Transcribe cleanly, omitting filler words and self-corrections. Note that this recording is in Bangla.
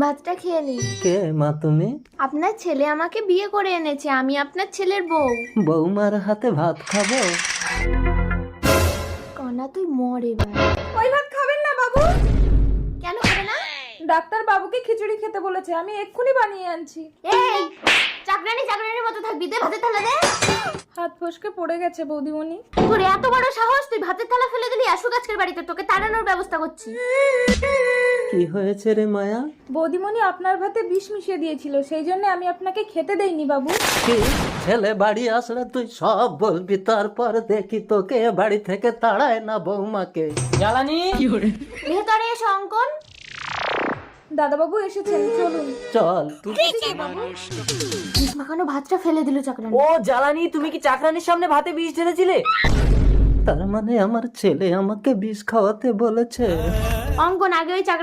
ভাতটা খেয়ে নিন। কে মা তুমি? আপনার ছেলে আমাকে বিয়ে করে এনেছে, আমি আপনার ছেলের বউ। বৌমার হাতে ভাত খাবো? কনা তুই মর এবার। ওই ভাত খাবেন না বাবু। কেন করে না? ডাক্তার বাবুকে খিচুড়ি খেতে বলেছে, আমি এক্ষুনি বানিয়ে আনছি। এই চাকরানির মতো থাকবি, দে ভাতের থালা দে। হাত ফসকে পড়ে গেছে বৌদিমণি। তোর এত বড় সাহস, তুই ভাতের থালা ফেলে দিলি আসু গাছকের বাড়িতে, তোকে তাড়ানোর ব্যবস্থা করছি। কি হয়েছে রে মায়া? বৌদিমণি আপনার ভাতে বিষ মিশিয়ে দিয়েছিল, সেই জন্য আমি আপনাকে খেতে দেইনি বাবু। কি ছেলে বাড়ি আসলে তুই সব বলবি, তারপর দেখি তোকে বাড়ি থেকে তাড়ায় না বৌমাকে। জ্বালানি ভেতরে এসে অঙ্কন। দাদাবাবু এসেছেন, চলুন। চল। বিষ মাখানো ভাতটা ফেলে দিল চাকরানি। ও জ্বালানি, তুমি কি চাকরানির সামনে ভাতে বিষ ঢেলেছিলে? তার মানে আমার ছেলে আমাকে বিষ খাওয়াতে বলেছে। অঙ্কন আগে ওই